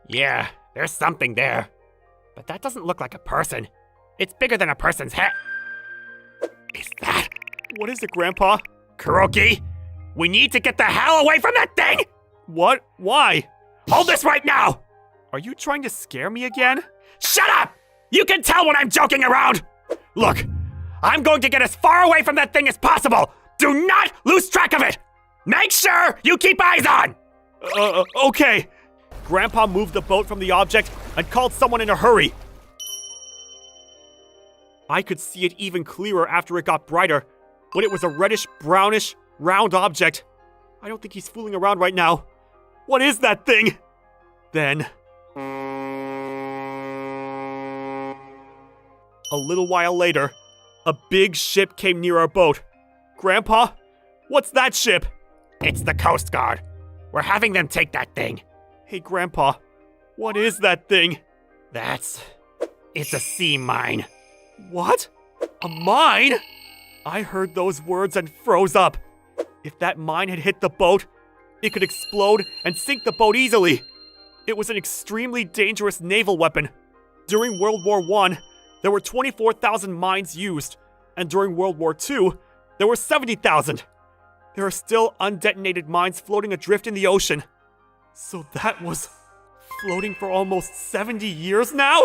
Yeah, there's something there. But that doesn't look like a person. It's bigger than a person's head. Is that? What is it, Grandpa? Kuroki, we need to get the hell away from that thing! What? Why? Hold this right now! Are you trying to scare me again? Shut up! You can tell when I'm joking around! Look, I'm going to get as far away from that thing as possible! Do not lose track of it! Make sure you keep eyes on! Okay. Grandpa moved the boat from the object and called someone in a hurry. I could see it even clearer after it got brighter, when it was a reddish, brownish, round object. I don't think he's fooling around right now. What is that thing? then... A little while later, a big ship came near our boat. Grandpa, what's that ship? It's the Coast Guard. We're having them take that thing. Hey, Grandpa, what is that thing? It's a sea mine. What? A mine? I heard those words and froze up. If that mine had hit the boat, it could explode and sink the boat easily. It was an extremely dangerous naval weapon. During World War I, there were 24,000 mines used, and during World War II, there were 70,000. There are still undetonated mines floating adrift in the ocean. So that was floating for almost 70 years now?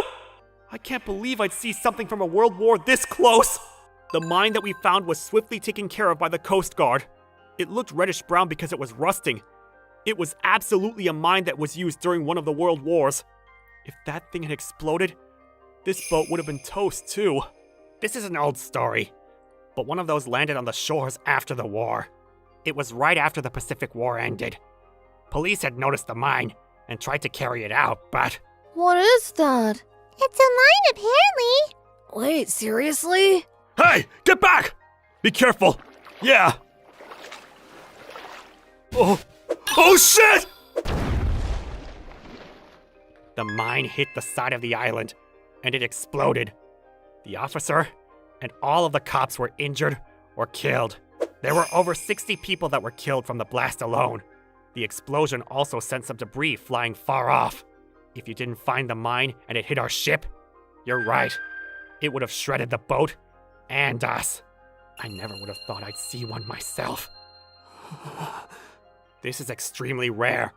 I can't believe I'd see something from a world war this close. The mine that we found was swiftly taken care of by the Coast Guard. It looked reddish-brown because it was rusting. It was absolutely a mine that was used during one of the world wars. If that thing had exploded, this boat would have been toast too. This is an old story, but one of those landed on the shores after the war. It was right after the Pacific War ended. Police had noticed the mine and tried to carry it out, but... What is that? It's a mine, apparently. Wait, seriously? Hey, get back! Be careful. Yeah. Oh shit! The mine hit the side of the island, and it exploded. The officer and all of the cops were injured or killed. There were over 60 people that were killed from the blast alone. The explosion also sent some debris flying far off. If you didn't find the mine and it hit our ship, you're right. It would have shredded the boat and us. I never would have thought I'd see one myself. This is extremely rare,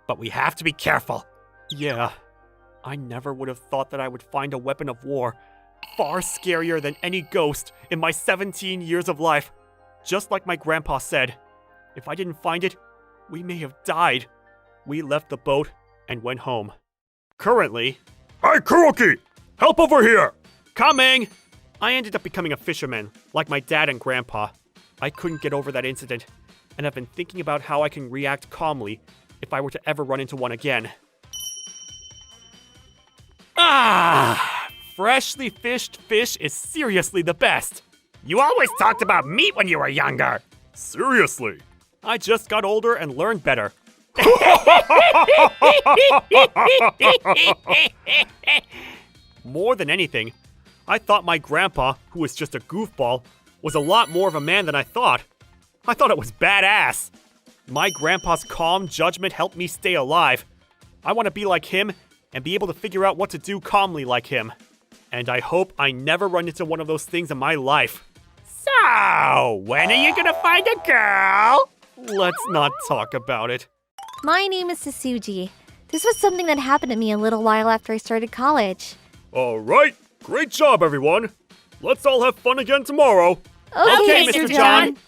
but we have to be careful. Yeah, I never would have thought that I would find a weapon of war far scarier than any ghost in my 17 years of life. Just like my grandpa said, if I didn't find it, we may have died. We left the boat and went home. Currently... Hey, Kuroki! Help over here! Coming! I ended up becoming a fisherman, like my dad and grandpa. I couldn't get over that incident, and I've been thinking about how I can react calmly if I were to ever run into one again. Ah! Freshly fished fish is seriously the best. You always talked about meat when you were younger. Seriously? I just got older and learned better. More than anything, I thought my grandpa, who was just a goofball, was a lot more of a man than I thought. I thought it was badass. My grandpa's calm judgment helped me stay alive. I want to be like him and be able to figure out what to do calmly like him. And I hope I never run into one of those things in my life. So, when are you gonna find a girl? Let's not talk about it. My name is Sasuji. This was something that happened to me a little while after I started college. All right, great job, everyone. Let's all have fun again tomorrow. Okay, Mr. John.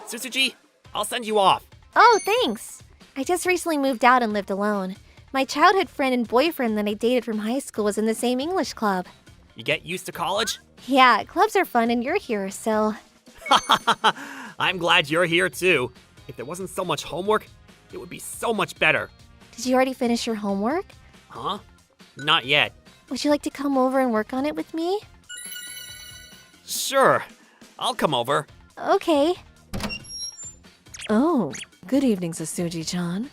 Susuji, I'll send you off. Oh, thanks. I just recently moved out and lived alone. My childhood friend and boyfriend that I dated from high school was in the same English club. You get used to college? Yeah, clubs are fun and you're here, so... I'm glad you're here too. If there wasn't so much homework, it would be so much better. Did you already finish your homework? Huh? Not yet. Would you like to come over and work on it with me? Sure. I'll come over. Okay. Oh, good evening, Sasuji-chan.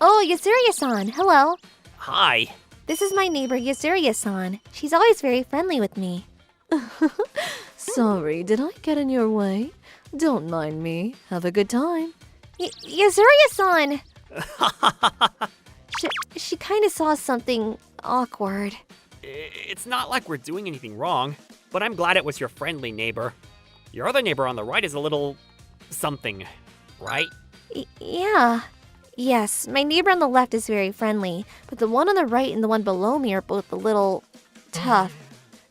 Oh, Yasuria-san, hello. Hi. This is my neighbor Yasuria-san. She's always very friendly with me. Sorry, did I get in your way? Don't mind me. Have a good time. Yasuria-san! She kind of saw something awkward. It's not like we're doing anything wrong, but I'm glad it was your friendly neighbor. Your other neighbor on the right is a little... something, right? Yeah. Yes, my neighbor on the left is very friendly, but the one on the right and the one below me are both a little... tough.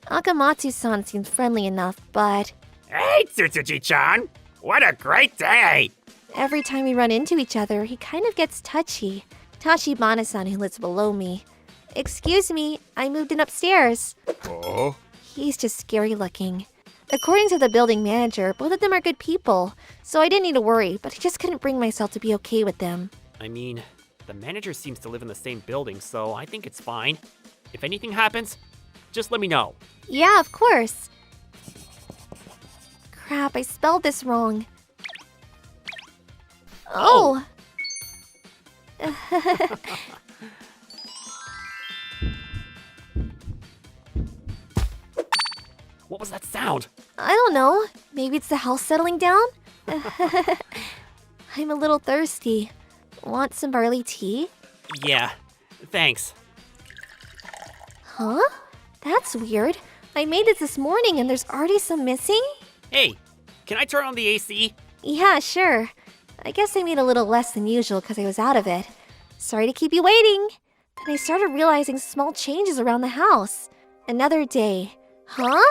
Akamatsu-san seems friendly enough, but... Hey, Tsutsuji-chan! What a great day! Every time we run into each other, he kind of gets touchy. Tachibana-san, who lives below me. Excuse me, I moved in upstairs. Oh? He's just scary looking. According to the building manager, both of them are good people, so I didn't need to worry, but I just couldn't bring myself to be okay with them. I mean, The manager seems to live in the same building, so I think it's fine. If anything happens, just let me know. Yeah, of course. Crap, I spelled this wrong. Oh! What was that sound? I don't know. Maybe it's the house settling down? I'm a little thirsty. Want some barley tea? Yeah, thanks. Huh? That's weird. I made this morning and there's already some missing? Hey, can I turn on the AC? Yeah, sure. I guess I made a little less than usual because I was out of it. Sorry to keep you waiting. Then I started realizing small changes around the house. Another day. Huh?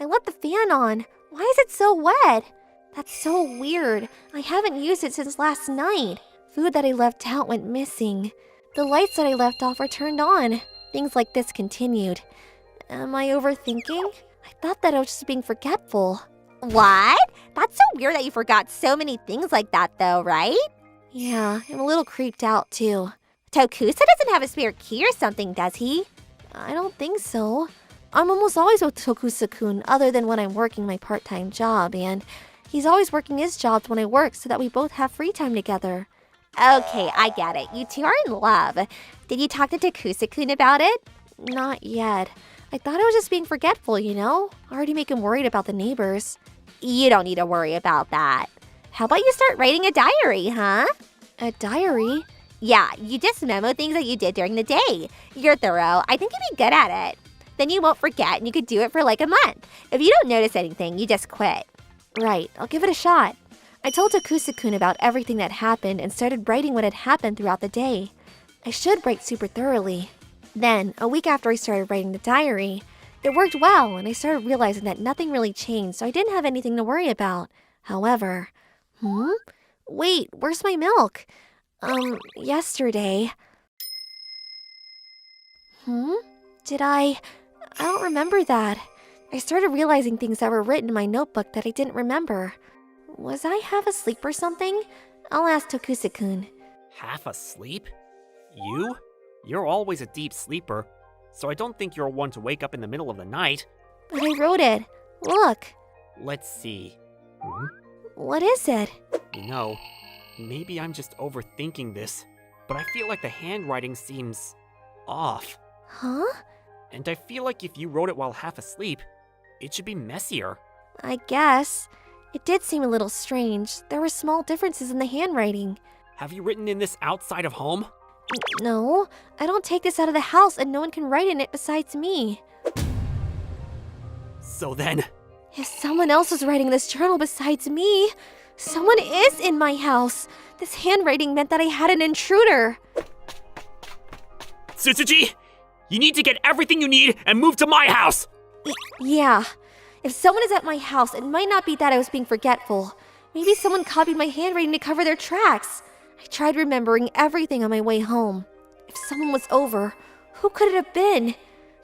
I left the fan on. Why is it so wet? That's so weird. I haven't used it since last night. Food that I left out went missing. The lights that I left off are turned on. Things like this continued. Am I overthinking? I thought that I was just being forgetful. What? That's so weird that you forgot so many things like that, though, right? Yeah, I'm a little creeped out too. Tokusa doesn't have a spare key or something, does he? I don't think so. I'm almost always with Tokusa-kun other than when I'm working my part-time job, and he's always working his jobs when I work so that we both have free time together. Okay, I get it. You two are in love. Did you talk to Tokusa-kun about it? Not yet. I thought I was just being forgetful, you know? Already make him worried about the neighbors. You don't need to worry about that. How about you start writing a diary, huh? A diary? Yeah, you just memo things that you did during the day. You're thorough. I think you'd be good at it. Then you won't forget and you could do it for like a month. If you don't notice anything, you just quit. Right, I'll give it a shot. I told Tokusa-kun about everything that happened and started writing what had happened throughout the day. I should write super thoroughly. Then, a week after I started writing the diary, it worked well and I started realizing that nothing really changed, so I didn't have anything to worry about. However, wait, where's my milk? Yesterday. Did I don't remember that. I started realizing things that were written in my notebook that I didn't remember. Was I half asleep or something? I'll ask Tokusa-kun. Half asleep? You? You're always a deep sleeper, so I don't think you're one to wake up in the middle of the night. But I wrote it. Look. Let's see. What is it? You know, maybe I'm just overthinking this, but I feel like the handwriting seems off. Huh? And I feel like if you wrote it while half asleep, it should be messier. I guess. It did seem a little strange. There were small differences in the handwriting. Have you written in this outside of home? No, I don't take this out of the house and no one can write in it besides me. So then... If someone else was writing this journal besides me, someone is in my house. This handwriting meant that I had an intruder. Tsutsuji! You need to get everything you need and move to my house! Yeah. If someone is at my house, it might not be that I was being forgetful. Maybe someone copied my handwriting to cover their tracks. I tried remembering everything on my way home. If someone was over, who could it have been?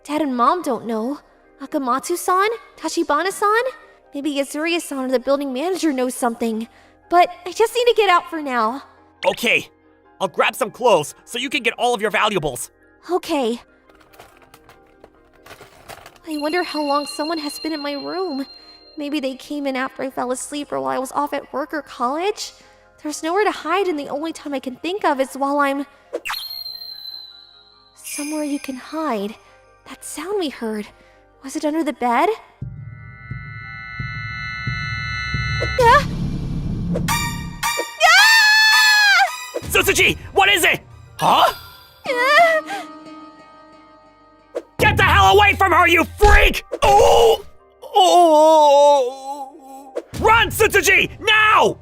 Dad and Mom don't know. Akamatsu-san? Tachibana-san? Maybe Yuzuriya-san or the building manager knows something. But I just need to get out for now. Okay, I'll grab some clothes so you can get all of your valuables. Okay. I wonder how long someone has been in my room. Maybe they came in after I fell asleep or while I was off at work or college. There's nowhere to hide and the only time I can think of is while I'm... Somewhere you can hide. That sound we heard. Was it under the bed? Tsutsuji, what is it? Huh? Get the hell away from her, you freak! Oh! Oh! Run, Tsutsuji, now!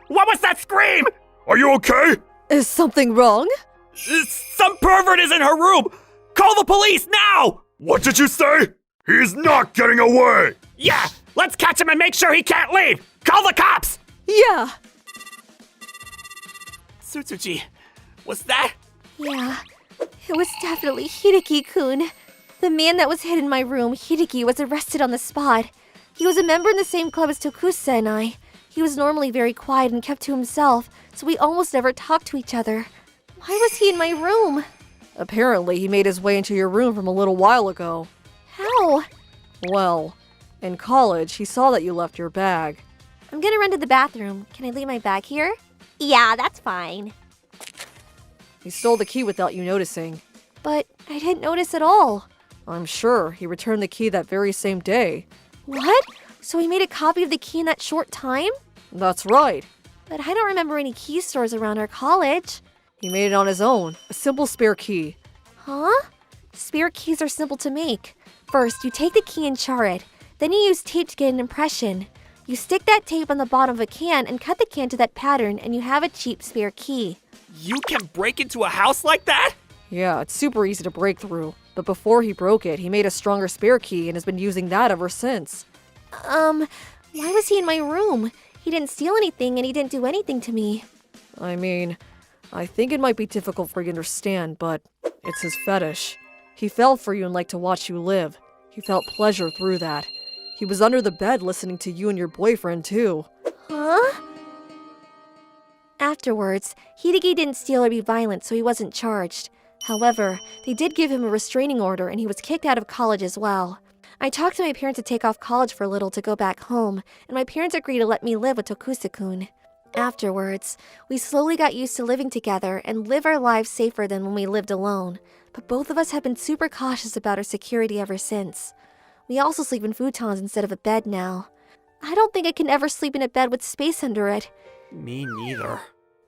What was that scream? Are you okay? Is something wrong? Some pervert is in her room! Call the police now! What did you say? He's not getting away! Yeah, let's catch him and make sure he can't leave! Call the cops! Yeah. Tsutsuji, was that? Yeah, it was definitely Hideki-kun. The man that was hid in my room, Hideki, was arrested on the spot. He was a member in the same club as Tokusa and I. He was normally very quiet and kept to himself, so we almost never talked to each other. Why was he in my room? Apparently, he made his way into your room from a little while ago. How? Well, in college, he saw that you left your bag. I'm gonna run to the bathroom. Can I leave my bag here? Yeah, that's fine. He stole the key without you noticing. But I didn't notice at all. I'm sure he returned the key that very same day. What? So he made a copy of the key in that short time? That's right. But I don't remember any key stores around our college. He made it on his own, a simple spare key. Huh? Spare keys are simple to make. First, you take the key and char it. Then you use tape to get an impression. You stick that tape on the bottom of a can and cut the can to that pattern, and you have a cheap spare key. You can break into a house like that? Yeah, it's super easy to break through. But before he broke it, he made a stronger spare key and has been using that ever since. Why was he in my room? He didn't steal anything and he didn't do anything to me. I mean, I think it might be difficult for you to understand, but it's his fetish. He fell for you and liked to watch you live. He felt pleasure through that. He was under the bed listening to you and your boyfriend, too. Huh? Afterwards, Hideki didn't steal or be violent, so he wasn't charged. However, they did give him a restraining order and he was kicked out of college as well. I talked to my parents to take off college for a little to go back home, and my parents agreed to let me live with Tokusa-kun. Afterwards, we slowly got used to living together and live our lives safer than when we lived alone, but both of us have been super cautious about our security ever since. We also sleep in futons instead of a bed now. I don't think I can ever sleep in a bed with space under it. Me neither.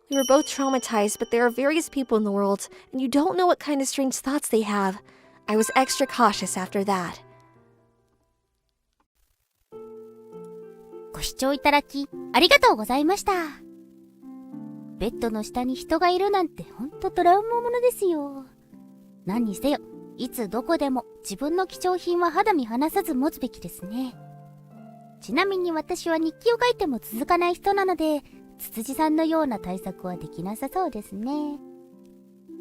We were both traumatized, but there are various people in the world, and you don't know what kind of strange thoughts they have. I was extra cautious after that. ご視聴いただきありがとうございました。ベッドの下に人がいるなんてほんとトラウマものですよ。何にせよ、いつどこでも自分の貴重品は肌身離さず持つべきですね。ちなみに私は日記を書いても続かない人なので、つつじさんのような対策はできなさそうですね。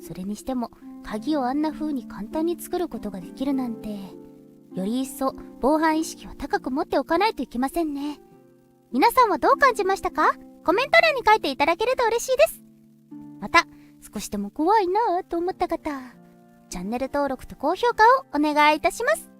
それにしても、鍵をあんな風に簡単に作ることができるなんて、より一層防犯意識は高く持っておかないといけませんね。皆さんはどう感じましたか？コメント欄に書いていただけると嬉しいです。また、少しでも怖いなぁと思った方、チャンネル登録と高評価をお願いいたします。